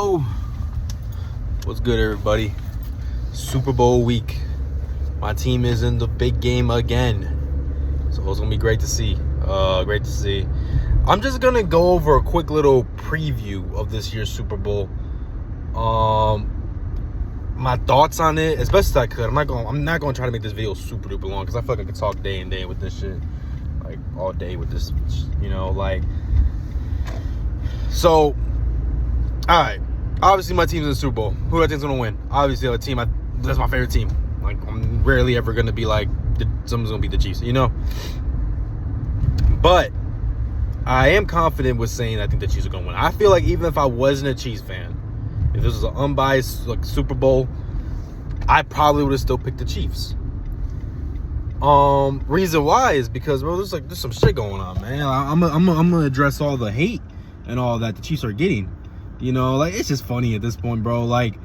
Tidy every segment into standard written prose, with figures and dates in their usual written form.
Yo, what's good, everybody? Super Bowl week. My team is in the big game again, so it's gonna be great to see. I'm just gonna go over a quick little preview of this year's Super Bowl. My thoughts on it, as best as I could. I'm not gonna try to make this video super duper long because I feel like I could talk day and day with this shit, like all day with this, So, all right. Obviously, my team's in the Super Bowl. Who do I think's gonna win? Obviously, the team that's my favorite team. Like, I'm rarely ever gonna be like someone's gonna beat the Chiefs, But I am confident with saying I think the Chiefs are gonna win. I feel like even if I wasn't a Chiefs fan, if this was an unbiased Super Bowl, I probably would have still picked the Chiefs. Reason why is because, bro, there's some shit going on, man. I'm gonna address all the hate and all that the Chiefs are getting. It's just funny at this point, bro. Like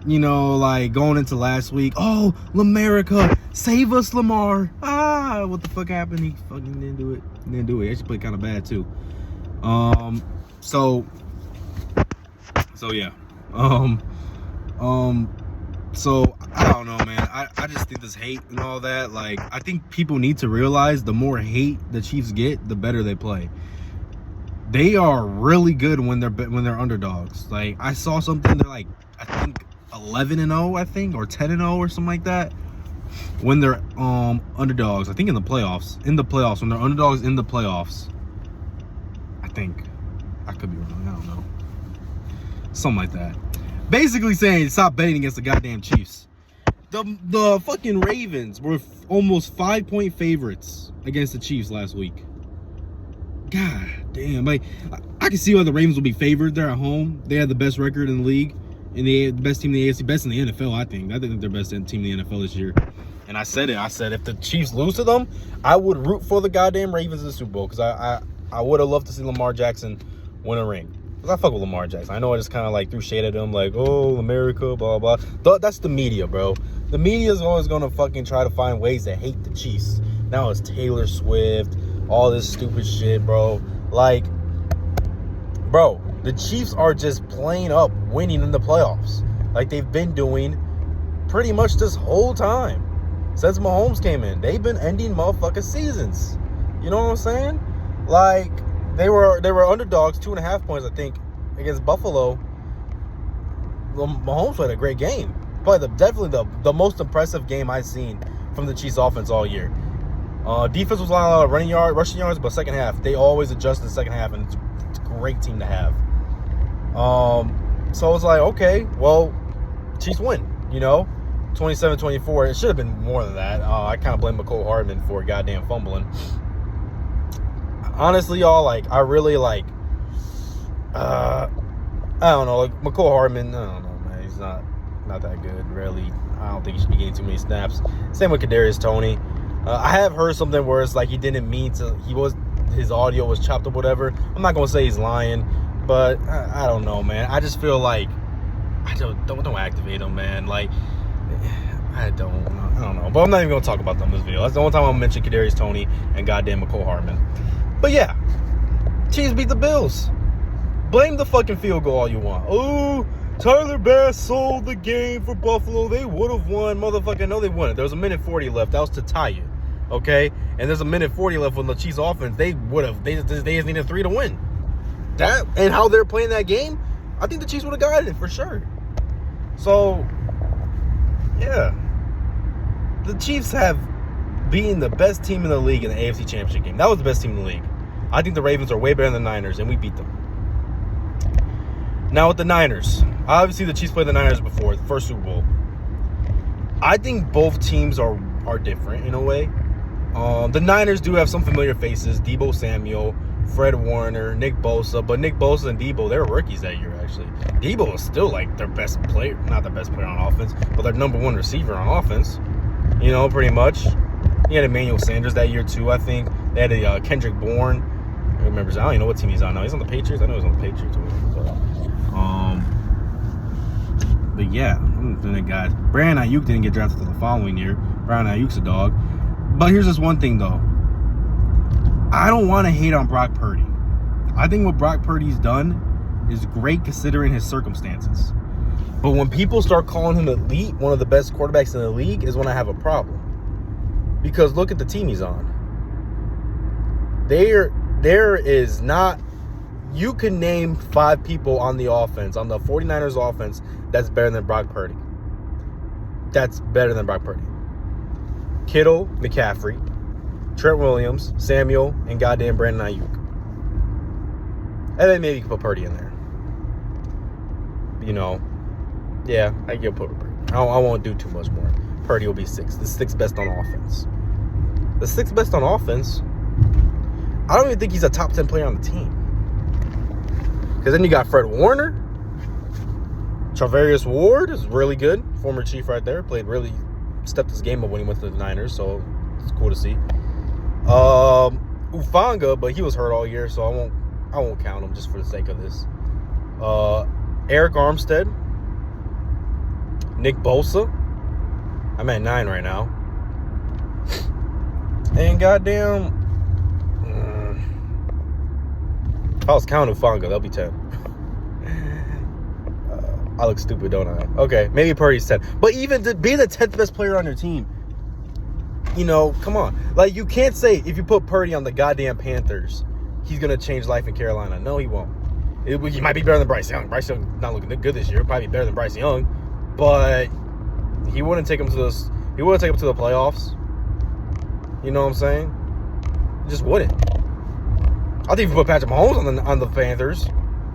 going into last week, oh, Lamerica, save us, Lamar. What the fuck happened? He fucking didn't do it. He actually played kind of bad too. So yeah. So I don't know, man. I just think this hate and all that, like, I think people need to realize the more hate the Chiefs get, the better they play. They are really good when they're underdogs. Like, I saw something, they're like, I think 11-0, I think, or 10-0 or something like that. When they're underdogs, I think in the playoffs, when they're underdogs in the playoffs. I think. I could be wrong, I don't know. Something like that. Basically saying stop betting against the goddamn Chiefs. The fucking Ravens were almost 5-point favorites against the Chiefs last week. God damn, like, I can see why the Ravens will be favored. They're at home. They had the best record in the league, and the best team in the AFC, best in the NFL. I think they're best team in the NFL this year. And I said if the Chiefs lose to them, I would root for the goddamn Ravens in the Super Bowl, because I would have loved to see Lamar Jackson win a ring. Because I fuck with Lamar Jackson. I know I just kind of like threw shade at him, like, oh, America, blah blah. That's the media, bro. The media is always gonna fucking try to find ways to hate the Chiefs. Now it's Taylor Swift, all this stupid shit, bro. Like, bro, the Chiefs are just playing up, winning in the playoffs, like they've been doing pretty much this whole time since Mahomes came in. They've been ending motherfucking seasons. You know what I'm saying? Like, they were underdogs, 2.5 points, I think, against Buffalo. Mahomes played a great game. Probably definitely the most impressive game I've seen from the Chiefs offense all year. Defense was allowing a lot of rushing yards, but second half, they always adjust in the second half, and it's a great team to have. So I was like, okay, well, Chiefs win, 27-24. It should have been more than that. I kind of blame McCole Hardman for goddamn fumbling. Honestly, y'all, like, I really, like, I don't know, like, McCole Hardman, I don't know, man, he's not that good, really. I don't think he should be getting too many snaps. Same with Kadarius Toney. I have heard something where it's like he didn't mean to, his audio was chopped up, whatever. I'm not going to say he's lying, but I don't know, man. I just feel like, don't activate him, man. Like, I don't know. But I'm not even going to talk about them in this video. That's the only time I'll mention Kadarius Toney and goddamn McCole Hardman. But yeah, Chiefs beat the Bills. Blame the fucking field goal all you want. Oh, Tyler Bass sold the game for Buffalo. They would have won, motherfucker. No, they wouldn't. There was a minute 40 left. That was to tie it. Okay? And there's a minute 40 left on the Chiefs offense. They just needed 3 to win. That, and how they're playing that game, I think the Chiefs would have gotten it for sure. So, yeah. The Chiefs have beaten the best team in the league in the AFC Championship game. That was the best team in the league. I think the Ravens are way better than the Niners, and we beat them. Now with the Niners, obviously the Chiefs played the Niners before, the first Super Bowl. I think both teams are different in a way. The Niners do have some familiar faces: Deebo Samuel, Fred Warner, Nick Bosa. But Nick Bosa and Deebo, they were rookies that year, actually. Deebo was still like their best player, not their best player on offense, but their number one receiver on offense. Pretty much. He had Emmanuel Sanders that year too, I think. They had a Kendrick Bourne. I don't even know what team he's on now. He's on the Patriots. I know he's on the Patriots. But yeah, guys. Brandon Ayuk didn't get drafted until the following year. Brandon Ayuk's a dog. But here's this one thing, though. I don't want to hate on Brock Purdy. I think what Brock Purdy's done is great considering his circumstances. But when people start calling him elite, one of the best quarterbacks in the league, is when I have a problem. Because look at the team he's on. There is not... You can name 5 people on the offense, on the 49ers offense, that's better than Brock Purdy. That's better than Brock Purdy. Kittle, McCaffrey, Trent Williams, Samuel, and goddamn Brandon Ayuk. And then maybe you can put Purdy in there. Yeah, I can put Purdy. I won't do too much more. Purdy will be 6th. The 6th best on offense. The 6th best on offense? I don't even think he's a top 10 player on the team. Because then you got Fred Warner. Charvarius Ward is really good. Former Chief right there. Stepped his game up when he went to the Niners, so it's cool to see. Ufanga, but he was hurt all year, so I won't count him just for the sake of this. Eric Armstead. Nick Bosa. I'm at 9 right now. And goddamn... If I was counting Ufanga, that'll be 10. I look stupid, don't I? Okay, maybe Purdy's 10. But even to be the 10th best player on your team, come on. Like, you can't say if you put Purdy on the goddamn Panthers, he's going to change life in Carolina. No, he won't. He might be better than Bryce Young. Bryce Young not looking good this year. He'll probably be better than Bryce Young. But he wouldn't take him to the playoffs. You know what I'm saying? He just wouldn't. I think if you put Patrick Mahomes on the Panthers,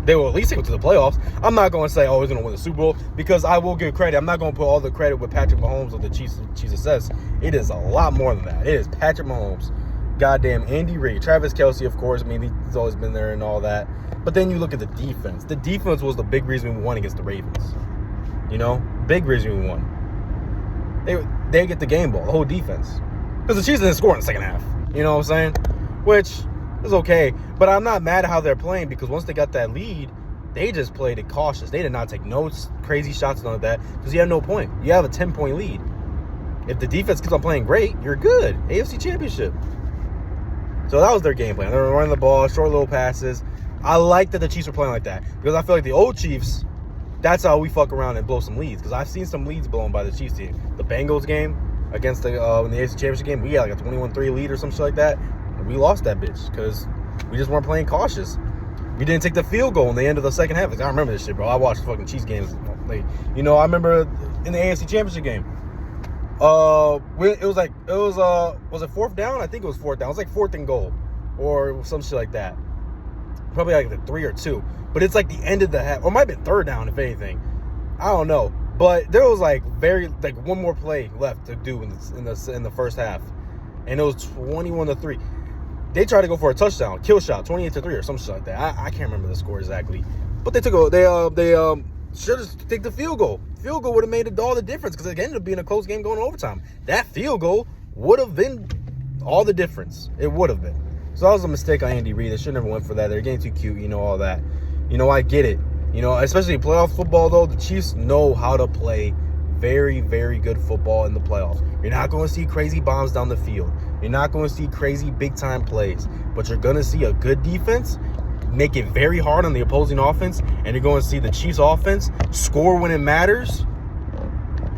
they will at least take him to the playoffs. I'm not going to say, he's going to win the Super Bowl, because I will give credit. I'm not going to put all the credit with Patrick Mahomes of the Chiefs success. It is a lot more than that. It is Patrick Mahomes, goddamn Andy Reid, Travis Kelce, of course. I mean, he's always been there and all that. But then you look at the defense. The defense was the big reason we won against the Ravens. Big reason we won. They get the game ball, the whole defense. Because the Chiefs didn't score in the second half. You know what I'm saying? Which... it's okay, but I'm not mad at how they're playing, because once they got that lead, they just played it cautious. They did not take no crazy shots, none of that, because you have no point. You have a 10-point lead. If the defense keeps on playing great, you're good. AFC Championship. So that was their game plan. They were running the ball, short little passes. I like that the Chiefs were playing like that, because I feel like the old Chiefs, that's how we fuck around and blow some leads, because I've seen some leads blown by the Chiefs team. The Bengals game against in the AFC Championship game, we had like a 21-3 lead or some shit like that. We lost that bitch because we just weren't playing cautious. We didn't take the field goal in the end of the second half. I remember this shit, bro. I watched fucking Chiefs games. I remember in the AFC Championship game. Was it 4th down? I think it was 4th down. It was like 4th and goal or some shit like that. Probably like the 3 or 2. But it's like the end of the half, or it might have been 3rd down if anything. I don't know. But there was one more play left to do in the first half, and it was 21-3. They tried to go for a touchdown, kill shot, 28-3 or some shit like that. I can't remember the score exactly, but they should have taken the field goal. Field goal would have made all the difference, because it ended up being a close game going to overtime. That field goal would have been all the difference. It would have been. So that was a mistake on Andy Reid. They should never went for that. They're getting too cute, all that. I get it. Especially playoff football though, the Chiefs know how to play very, very good football in the playoffs. You're not going to see crazy bombs down the field. You're not going to see crazy big-time plays. But you're going to see a good defense make it very hard on the opposing offense, and you're going to see the Chiefs offense score when it matters,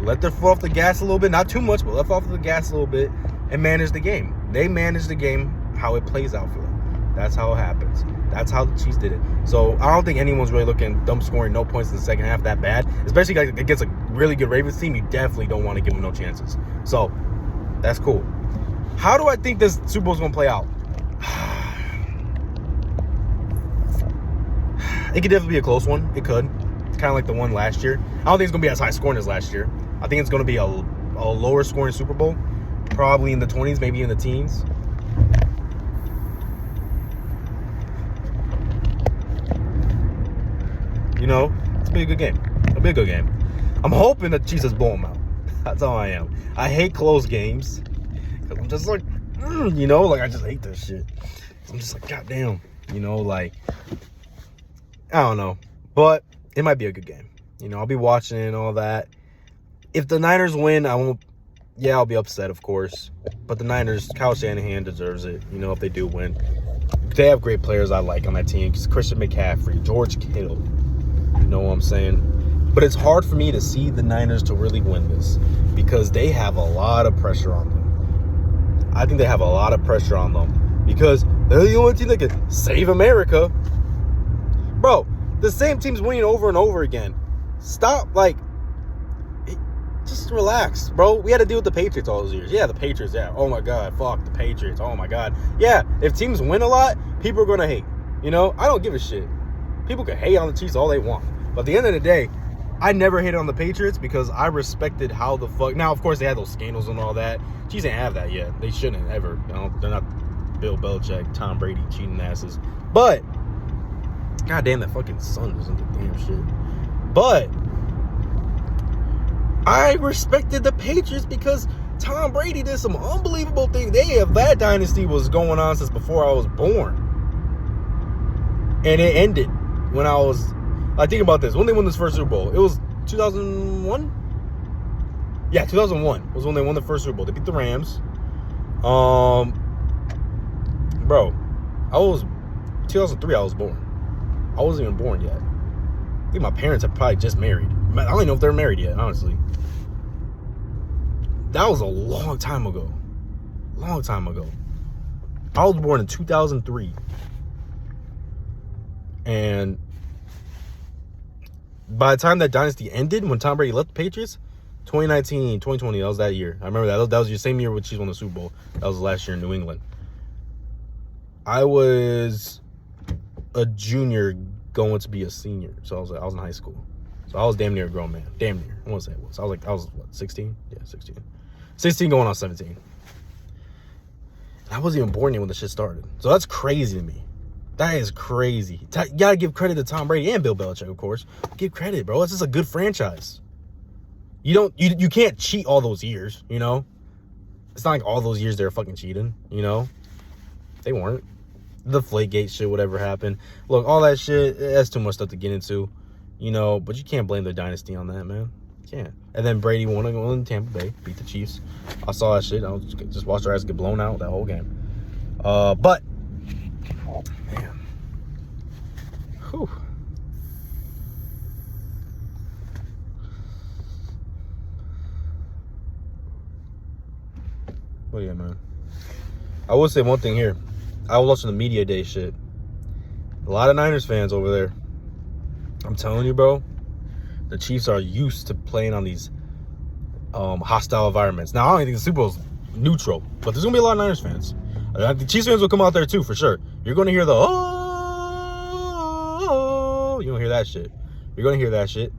let their foot off the gas a little bit. Not too much, but let off the gas a little bit, and manage the game. They manage the game how it plays out for them. That's how it happens. That's how the Chiefs did it. So I don't think anyone's really looking dumb scoring no points in the second half that bad. Especially against a really good Ravens team, you definitely don't want to give them no chances. So that's cool. How do I think this Super Bowl is going to play out? It could definitely be a close one. It could. It's kind of like the one last year. I don't think it's going to be as high scoring as last year. I think it's going to be a lower scoring Super Bowl. Probably in the 20s, maybe in the teens. It's be a good game. It'll be a good game. I'm hoping that Jesus blow them out. That's how I am. I hate close games. Because I'm just like, I just hate that shit. I'm just like, goddamn. I don't know. But it might be a good game. I'll be watching and all that. If the Niners win, I'll be upset, of course. But the Niners, Kyle Shanahan deserves it, if they do win. they have great players I like on that team. Christian McCaffrey, George Kittle. You know what I'm saying? But it's hard for me to see the Niners to really win this because they have a lot of pressure on them. I think they have a lot of pressure on them because they're the only team that can save America. Bro, the same team's winning over and over again. Stop, just relax, bro. We had to deal with the Patriots all those years. Yeah, the Patriots, yeah. Oh, my God. Fuck the Patriots. Oh, my God. Yeah, if teams win a lot, people are going to hate. You know, I don't give a shit. People can hate on the Chiefs all they want. But at the end of the day, I never hated on the Patriots because I respected how the fuck. Now, of course, they had those scandals and all that. Chiefs didn't have that yet. They shouldn't ever. You know, they're not Bill Belichick, Tom Brady cheating asses. But, goddamn, that fucking son doesn't do damn shit. But I respected the Patriots because Tom Brady did some unbelievable things. That dynasty was going on since before I was born. And it ended when I think about this. When they won this first Super Bowl, it was 2001? Yeah, 2001 was when they won the first Super Bowl. They beat the Rams. Bro, 2003 I was born. I wasn't even born yet. I think my parents had probably just married. I don't even know if they're married yet, honestly. That was a long time ago. Long time ago. I was born in 2003. And by the time that dynasty ended, when Tom Brady left the Patriots, 2019, 2020, that was that year. I remember that. That was your same year when Chiefs won the Super Bowl. That was the last year in New England. I was a junior going to be a senior. So I was in high school. So I was damn near a grown man. Damn near. I want to say it was. I was what, 16? Yeah, 16. 16 going on 17. And I wasn't even born yet when the shit started. So that's crazy to me. That is crazy. You gotta give credit to Tom Brady and Bill Belichick, of course. Give credit, bro. It's just a good franchise. You can't cheat all those years, you know? It's not like all those years they were fucking cheating, you know? They weren't. The Flakegate shit, whatever happened. Look, all that shit, that's too much stuff to get into, you know? But you can't blame the dynasty on that, man. You can't. And then Brady won in Tampa Bay, beat the Chiefs. I saw that shit. I just watched their ass get blown out that whole game. But, man. Whew. But yeah, man. I will say one thing here. I was watching the media day shit. A lot of Niners fans over there. I'm telling you, bro. The Chiefs are used to playing on these hostile environments. Now, I don't think the Super Bowl's neutral, but there's going to be a lot of Niners fans. The Chiefs fans will come out there, too, for sure. You're going to hear the, oh, you don't hear that shit. You're going to hear that shit.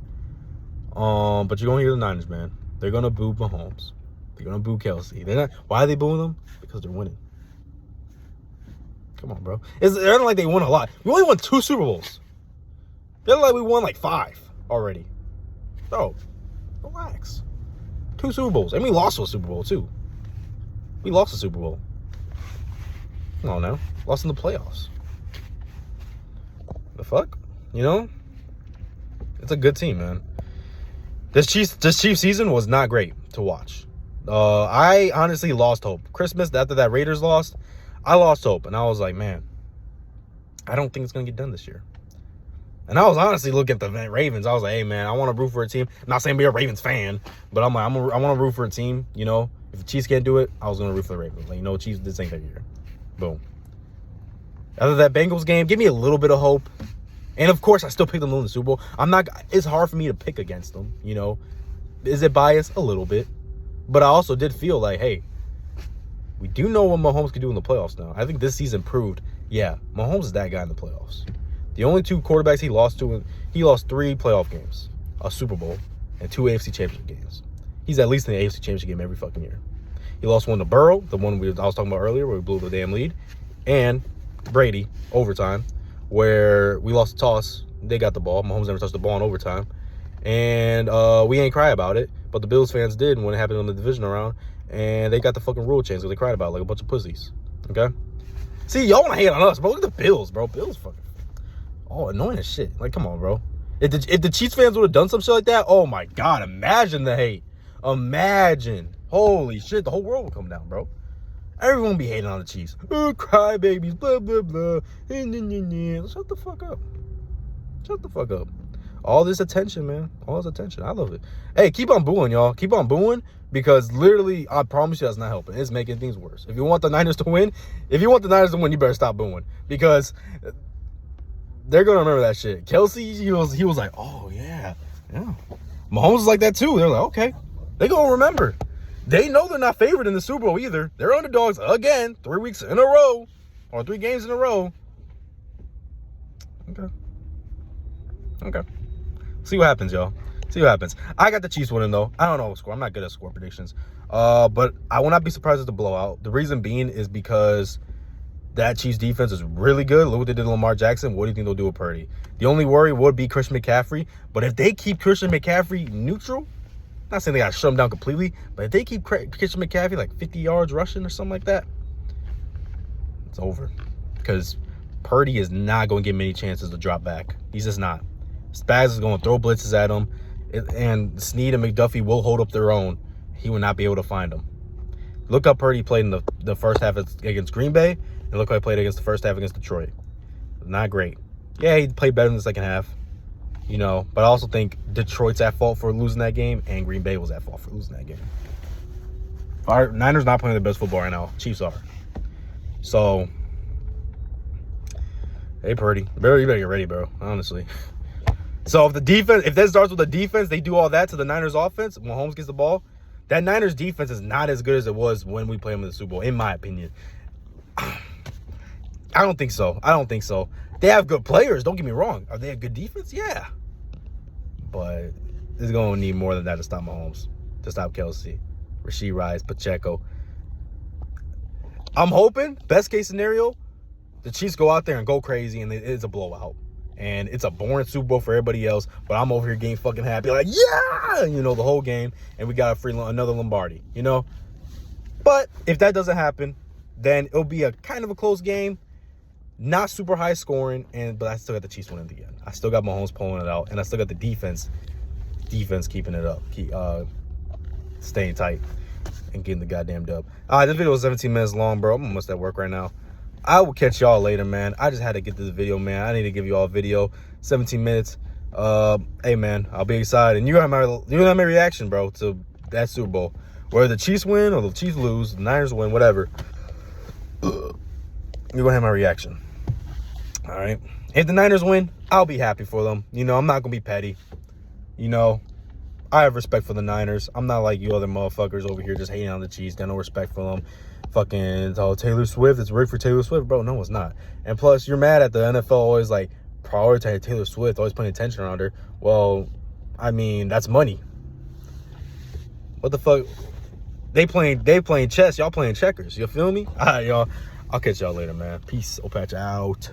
But you're going to hear the Niners, man. They're going to boo Mahomes. They're going to boo Kelsey. They're not. Why are they booing them? Because they're winning. Come on, bro. It's not like they won a lot. We only won 2 Super Bowls. They're like we won like 5 already. Bro, relax. 2 Super Bowls. And we lost a Super Bowl, too. We lost a Super Bowl. Come on now. Lost in the playoffs. The fuck? You know? It's a good team, man. This Chiefs season was not great to watch. I honestly lost hope. Christmas, after that Raiders lost, I lost hope. And I was like, man, I don't think it's going to get done this year. And I was honestly looking at the Ravens. I was like, hey, man, I want to root for a team. I'm not saying be a Ravens fan, but I'm like, I want to root for a team. You know, if the Chiefs can't do it, I was going to root for the Ravens. Like, you know, Chiefs, this ain't their year. Boom. After that Bengals game, give me a little bit of hope. And, of course, I still picked them to win the Super Bowl. It's hard for me to pick against them, you know. Is it biased? A little bit. But I also did feel like, hey, we do know what Mahomes can do in the playoffs now. I think this season proved, yeah, Mahomes is that guy in the playoffs. The only 2 quarterbacks he lost 3 playoff games, a Super Bowl, and 2 AFC Championship games. He's at least in the AFC Championship game every fucking year. He lost one to Burrow, the one I was talking about earlier, where we blew the damn lead, and Brady, overtime, where we lost the toss. They got the ball. Mahomes never touched the ball in overtime. And we ain't cry about it, but the Bills fans did when it happened in the division round, and they got the fucking rule changed because they cried about it like a bunch of pussies. Okay? See, y'all want to hate on us, bro. Look at the Bills, bro. Bills fucking... Oh, annoying as shit. Like, come on, bro. If the Chiefs fans would have done some shit like that, oh, my God. Imagine the hate. Imagine. Holy shit. The whole world would come down, bro. Everyone be hating on the Chiefs. Oh, crybabies, blah, blah, blah. Shut the fuck up. Shut the fuck up. All this attention, man. All this attention. I love it. Hey, keep on booing, y'all. Keep on booing, because literally, I promise you that's not helping. It's making things worse. If you want the Niners to win, you better stop booing, because they're going to remember that shit. Kelsey, he was like, oh, yeah. Mahomes was like that, too. They're like, okay. They going to remember. They know they're not favored in the Super Bowl either. They're underdogs again, 3 weeks in a row, or 3 games in a row. Okay. See what happens, y'all. See what happens. I got the Chiefs winning, though. I don't know what score. I'm not good at score predictions. But I will not be surprised at the blowout. The reason being is because that Chiefs defense is really good. Look what they did to Lamar Jackson. What do you think they'll do with Purdy? The only worry would be Christian McCaffrey. But if they keep Christian McCaffrey neutral, not saying they got to shut him down completely, but if they keep Christian McCaffrey like 50 yards rushing or something like that, it's over. Because Purdy is not going to get many chances to drop back. He's just not. Spaz is going to throw blitzes at him, and Snead and McDuffie will hold up their own. He will not be able to find them. Look how Purdy played in the first half against Green Bay, and look how he played against the first half against Detroit. Not great. Yeah, he played better in the second half, but I also think Detroit's at fault for losing that game, and Green Bay was at fault for losing that game. Our Niners not playing their best football right now. Chiefs are. So, hey, Purdy, bro, you better get ready, bro, honestly. So if that starts with the defense, they do all that to the Niners offense, when Mahomes gets the ball, that Niners defense is not as good as it was when we played them in the Super Bowl, in my opinion. I don't think so. They have good players, don't get me wrong. Are they a good defense? Yeah. But it's going to need more than that to stop Mahomes, to stop Kelsey, Rashee Rice, Pacheco. I'm hoping, best case scenario, the Chiefs go out there and go crazy, and it's a blowout. And it's a boring Super Bowl for everybody else, but I'm over here getting fucking happy, like, yeah, the whole game, and we got another Lombardi, But if that doesn't happen, then it'll be a kind of a close game, not super high scoring, but I still got the Chiefs winning again. I still got Mahomes pulling it out, and I still got the defense keeping it up, staying tight, and getting the goddamn dub. This video was 17 minutes long, bro. I'm almost at work right now. I will catch y'all later, man. I just had to get this video, man. I need to give you all a video. 17 minutes. Hey, man, I'll be excited. And you're gonna have my reaction, bro, to that Super Bowl. Whether the Chiefs win or the Chiefs lose, the Niners win, whatever. You're gonna have my reaction. All right. If the Niners win, I'll be happy for them. I'm not gonna be petty. I have respect for the Niners. I'm not like you other motherfuckers over here just hating on the Chiefs. Got no respect for them. Fucking Taylor Swift, it's rigged for Taylor Swift, bro. No, it's not. And plus, you're mad at the NFL always like prioritize Taylor Swift, always putting attention around her. Well, I mean, that's money. What the fuck? They playing chess, y'all playing checkers. You feel me? All right, y'all. I'll catch y'all later, man. Peace. Opatch out.